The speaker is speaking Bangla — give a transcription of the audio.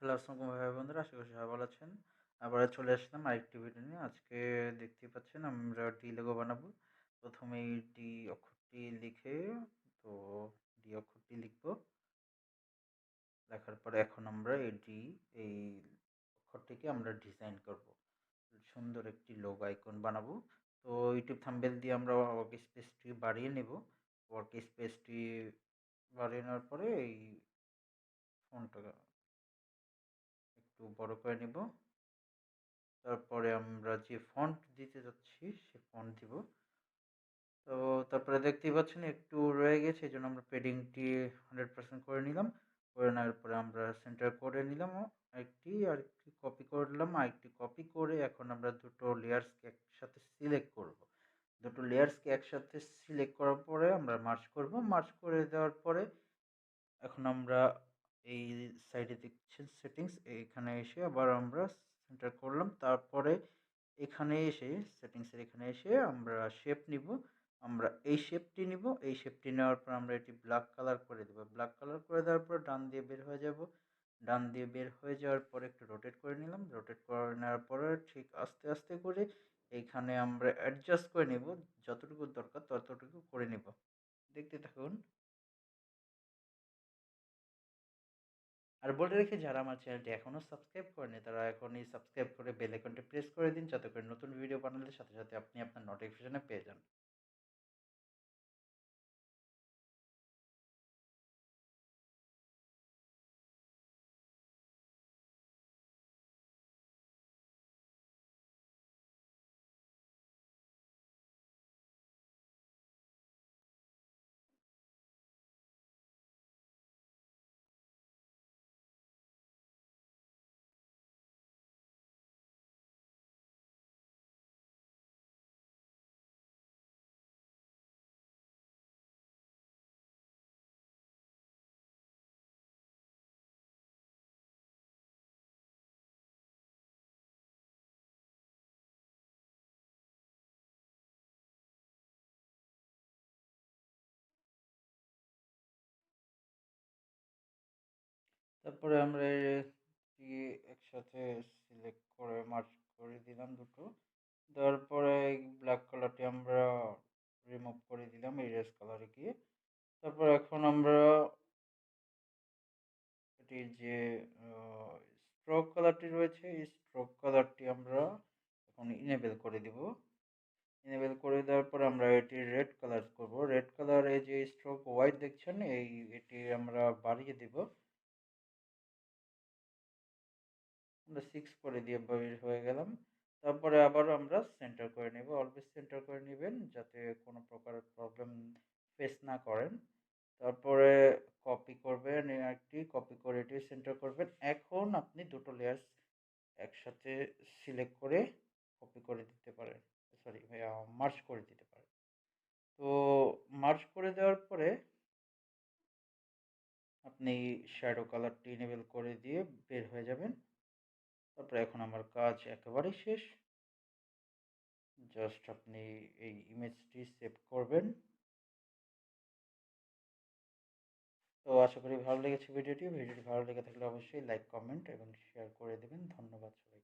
হ্যালো, আসসালামু ভাই বন্ধুরা, আশা করি সবাই ভালো আছেন। আবার চলে আসলাম আরেকটি ভিডিও নিয়ে। আজকে দেখতেই পাচ্ছেন আমরা ডি লোগো বানাবো। প্রথমেই ডি অক্ষরটি লিখে, তো ডি অক্ষরটি লিখবো। লেখার পরে এখন আমরা এই অক্ষরটিকে আমরা ডিজাইন করব। সুন্দর একটি লোগো আইকন বানাবো। তো ইউটিউব থাম্বনেল দিয়ে আমরা ওয়ার্ক স্পেসটি বাড়িয়ে নেব। ওয়ার্ক স্পেসটি বাড়িয়ে নেওয়ার পরে এই ফন্টটা একটু বড় করে নেব। তারপরে আমরা যে ফন্ট দিতে যাচ্ছি সে ফন্ট দিব। তো তারপরে দেখতেই পাচ্ছেন একটু রয়ে গেছে, এই জন্য আমরা পেডিংটি 100% করে নিলাম। করে নেওয়ার পরে আমরা সেন্টার করে নিলাম আরেকটি কপি করলাম, আরেকটি কপি করে এখন আমরা দুটো লেয়ার্সকে একসাথে সিলেক্ট করব। দুটো লেয়ার্সকে একসাথে সিলেক্ট করার পরে আমরা মার্জ করব। মার্জ করে দেওয়ার পরে এখন আমরা এই সাইডে দেখছেন সেটিংস, এইখানে এসে আবার আমরা সেন্টার করলাম। তারপরে এখানে এসে সেটিংসের এখানে এসে আমরা শেপ নিব। আমরা এই শেপটি নিব। এই শেপটি নেওয়ার পর আমরা এটি ব্ল্যাক কালার করে দেব। ব্ল্যাক কালার করে দেওয়ার পর ডান দিয়ে বের হয়ে যাব। ডান দিয়ে বের হয়ে যাওয়ার পরে একটু রোটেট করে নিলাম। রোটেট করে নেওয়ার পরে ঠিক আস্তে আস্তে করে এইখানে আমরা অ্যাডজাস্ট করে নেব। যতটুকু দরকার ততটুকু করে নেব। দেখতে থাকুন। আর বলে রেখে, যারা আমার চ্যানেলটি এখনও সাবস্ক্রাইব করেনি তারা এখনই সাবস্ক্রাইব করে বেল আইকনটি প্রেস করে দিন, যাতে করে নতুন ভিডিও বানালে সাথে সাথে আপনি আপনার নোটিফিকেশনে পেয়ে যান। তারপরে আমরা এটি একসাথে সিলেক্ট করে মার্জ করে দিলাম দুটো। দেওয়ার পরে এই ব্ল্যাক কালারটি আমরা রিমুভ করে দিলাম ইরেজ কালারে গিয়ে। তারপর এখন আমরা এটির যে স্ট্রোক কালারটি রয়েছে এই স্ট্রোক কালারটি আমরা এখন ইনেবল করে দিব। ইনেবল করে দেওয়ার পর আমরা এটি রেড কালার করব। রেড কালারে যে স্ট্রোক হোয়াইট দেখছেন এটি আমরা বাড়িয়ে দিব। আমরা 6 করে দিয়ে বের হয়ে গেলাম। তারপরে আবারও আমরা সেন্টার করে নেব। অলওয়েজ সেন্টার করে নেবেন যাতে কোনো প্রকার প্রবলেম ফেস না করেন। তারপরে কপি করবেন, একটি কপি করে এটি সেন্টার করবেন। এখন আপনি দুটো লেয়ার্স একসাথে সিলেক্ট করে কপি করে দিতে পারেন, সরি মার্জ করে দিতে পারেন। তো মার্জ করে দেওয়ার পরে আপনি শ্যাডো কালারটি ইনেবল করে দিয়ে বের হয়ে যাবেন। তারপরে এখন আমার কাজ একেবারেই শেষ। জাস্ট আপনি এই ইমেজটি সেভ করবেন। তো আশা করি ভালো লেগেছে ভিডিওটি। ভিডিওটি ভালো লেগে থাকলে অবশ্যই লাইক, কমেন্ট এবং শেয়ার করে দেবেন। ধন্যবাদ সবাইকে।